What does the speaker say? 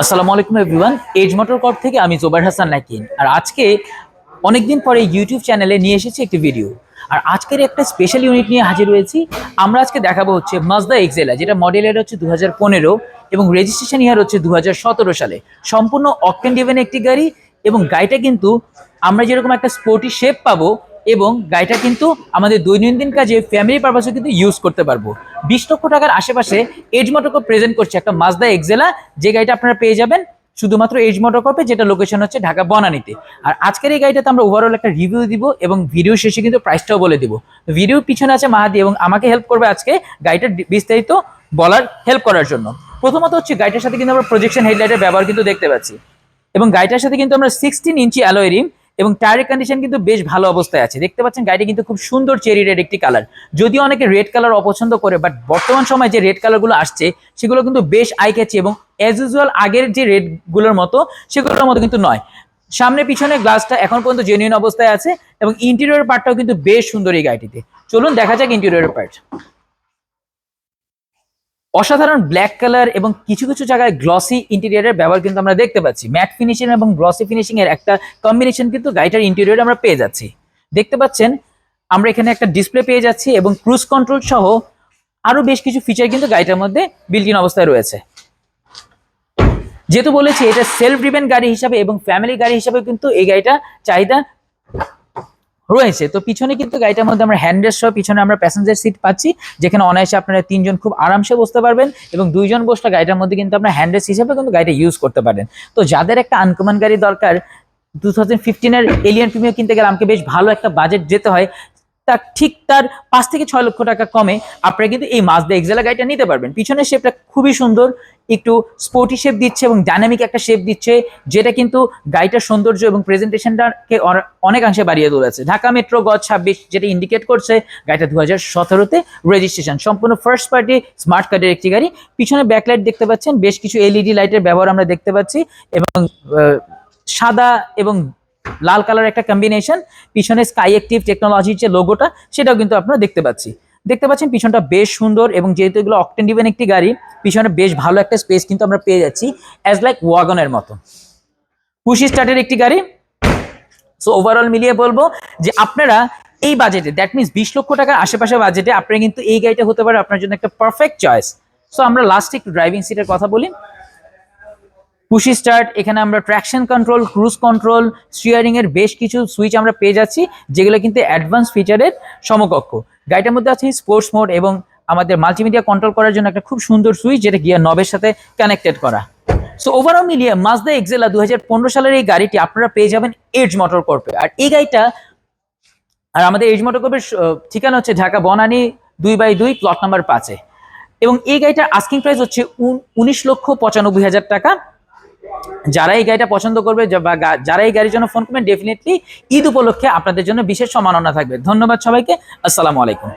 আসসালামু আলাইকুম everyone. Age motor Corp থেকে আমি জোবাইর হাসান নাকিন। আর আজকে অনেকদিন পরে ইউটিউব চ্যানেলে নিয়ে এসেছি একটি ভিডিও। আর আজকের একটা স্পেশাল ইউনিট নিয়ে হাজির হয়েছি। আমরা আজকে দেখাবো হচ্ছে মাজদা এক্সেলা, যেটা মডেল ইয়ার হচ্ছে 2015 এবং রেজিস্ট্রেশন ইয়ার হচ্ছে 2017 সালে। সম্পূর্ণ অকটেন ড্রিভেন একটি গাড়ি এবং গাড়িটা কিন্তু আমরা যেরকম একটা স্পোর্টি শেপ পাবো এবং গাড়িটা কিন্তু আমাদের দৈনন্দিন কাজে ফ্যামিলি পারপাসে কিন্তু ইউজ করতে পারবো। 20 লক্ষ টাকার আশেপাশে এজ মোটরকর্প প্রেজেন্ট করছে একটা মাজদা এক্সেলা, যে গাড়িটা আপনারা পেয়ে যাবেন শুধুমাত্র এজ মোটরকর্পে, যেটা লোকেশন হচ্ছে ঢাকা বনানীতে। আর আজকের এই গাড়িটাতে আমরা ওভারঅল একটা রিভিউ দিব এবং ভিডিও শেষে কিন্তু প্রাইসটাও বলে দিব। ভিডিওর পিছনে আছে মাহাদি এবং আমাকে হেল্প করবে আজকে গাড়িটার বিস্তারিত বলার হেল্প করার জন্য। প্রথমত হচ্ছে গাড়িটার সাথে কিন্তু আমরা প্রজেকশন হেডলাইটের ব্যবহার কিন্তু দেখতে পাচ্ছি এবং গাড়িটার সাথে কিন্তু আমরা 16 ইঞ্চি অ্যালয় রিম এবং টায়ারের কন্ডিশন কিন্তু বেশ ভালো অবস্থায় আছে। দেখতে পাচ্ছেন গাড়িটা কিন্তু খুব সুন্দর চেরি রেড একটি কালার। যদিও অনেকে রেড কালার অপছন্দ করে, বাট বর্তমান সময়ে যে রেড কালারগুলো আসছে সেগুলো কিন্তু বেশ আই ক্যাচি এবং অ্যাজ ইউজুয়াল আগের যে রেডগুলোর মতো সেগুলোর মতো কিন্তু নয়। সামনে পিছনে গ্লাসটা এখন পর্যন্ত জেনুইন অবস্থায় আছে এবং ইন্টেরিয়র পার্টটাও কিন্তু বেশ সুন্দর এই গাড়িটিতে। চলুন দেখা যাক ইন্টেরিয়র পার্ট। অসাধারণ ব্ল্যাক কালার এবং কিছু কিছু জায়গায় গ্লসি ইন্টেরিয়রের ব্যবহার কিন্তু আমরা দেখতে পাচ্ছি। ম্যাট ফিনিশিং এবং গ্লসি ফিনিশিং এর একটা কম্বিনেশন কিন্তু গাড়িটার ইন্টেরিয়রে আমরা পেয়ে যাচ্ছি। দেখতে পাচ্ছেন আমরা এখানে একটা ডিসপ্লে পেয়ে যাচ্ছি এবং ক্রুজ কন্ট্রোল সহ আরো বেশ কিছু ফিচার কিন্তু গাড়িটার মধ্যে বিল্ট ইন অবস্থায় রয়েছে। যেহেতু বলেছি এটা সেলফ ড্রিভেন গাড়ি হিসাবে এবং ফ্যামিলি গাড়ি হিসাবে কিন্তু এই গাড়িটা চাহিদা রয়েছে। তো পিছনে কিন্তু গাড়িটার মধ্যে আমরা হ্যান্ডরেস্ট সহ পিছনে আমরা প্যাসেঞ্জার সিট পাচ্ছি, যেখানে অনায়াসে আপনারা 3 জন খুব আরামসে বসতে পারবেন এবং 2 জন বসলে গাড়িটার মধ্যে কিন্তু আপনারা হ্যান্ডরেস্ট হিসেবে কিন্তু গাড়িটা ইউজ করতে পারেন। তো যাদের একটা আনকমন গাড়ি দরকার, 2015 এর এলিয়ন প্রিমিয়ার কিনতে গেলে আমাকে বেশ ভালো একটা বাজেট যেতে হয়, তার 5 থেকে 6 লক্ষ টাকা কমে আপনারা কিন্তু এই মাজদা এক্সেলা গাড়িটা নিতে পারবেন। পিছনের শেপটা খুবই সুন্দর, একটু স্পোর্টি শেপ দিচ্ছে এবং ডাইনামিক একটা শেপ দিচ্ছে, যেটা কিন্তু গাড়িটার সৌন্দর্য এবং প্রেজেন্টেশনটাকে অনেকাংশে বাড়িয়ে তুলেছে। ঢাকা মেট্রো গ 26 যেটা ইন্ডিকেট করছে গাড়িটা 2017-তে রেজিস্ট্রেশন, সম্পূর্ণ ফার্স্ট পার্টি স্মার্ট কার্ডের একটি গাড়ি। পিছনে ব্যাকলাইট দেখতে পাচ্ছেন, বেশ কিছু এলইডি লাইটের ব্যবহার আমরা দেখতে পাচ্ছি এবং সাদা এবং লাল কালার একটা কম্বিনেশন। পিছনে স্কাই অ্যাক্টিভ টেকনোলজির যে লোগোটা সেটাও কিন্তু আপনারা দেখতে পাচ্ছেন। পিছনটা বেশ সুন্দর এবং যেহেতু এগুলো অকটেন ড্রিভেন একটি গাড়ি, পিছনে বেশ ভালো একটা স্পেস কিন্তু আমরা পেয়ে যাচ্ছি, অ্যাজ লাইক ওয়াগনের মতো। পুশ স্টার্টের একটি গাড়ি। সো ওভারঅল মিলিয়ে বলবো যে আপনারা এই বাজেটে, দ্যাট মিনস 20 লক্ষ টাকার আশেপাশে বাজেটে আপনারা কিন্তু এই গাড়িটা হতে পারে আপনার জন্য একটা পারফেক্ট চয়েস। সো আমরা লাস্টে একটু ড্রাইভিং সিটের কথা বলি। পুশ স্টার্ট, এখানে আমরা traction control, cruise control, steering এর বেশ কিছু সুইচ আমরা পেয়ে যাচ্ছি, যেগুলো কিন্তু অ্যাডভান্স ফিচারের সমকক্ষ। গাড়িটার মধ্যে আছে স্পোর্টস মোড এবং আমাদের মাল্টিমিডিয়া কন্ট্রোল করার জন্য একটা খুব সুন্দর সুইচ, যেটা গিয়ার নবের সাথে কানেক্টেড করা। সো ওভারঅল মিলিয়ে মাজদা এক্সেলা 2015 সালের এই গাড়িটি আপনারা পেয়ে যাবেন এজ মোটর কর্পে। আর এই গাড়িটা, আর আমাদের এজ মোটর কর্পের ঠিকানা হচ্ছে ঢাকা বনানী 2/2 প্লট নাম্বার 5-এ এবং এই গাড়িটার আস্কিং প্রাইস হচ্ছে 19,95,000 টাকা। যারা এই গাড়িটা পছন্দ করবে বা যারা এই গাড়ির জন্য ফোন করবেন, ডেফিনেটলি ঈদ উপলক্ষে আপনাদের জন্য বিশেষ সম্মাননা থাকবে। ধন্যবাদ সবাইকে। আসসালামু আলাইকুম।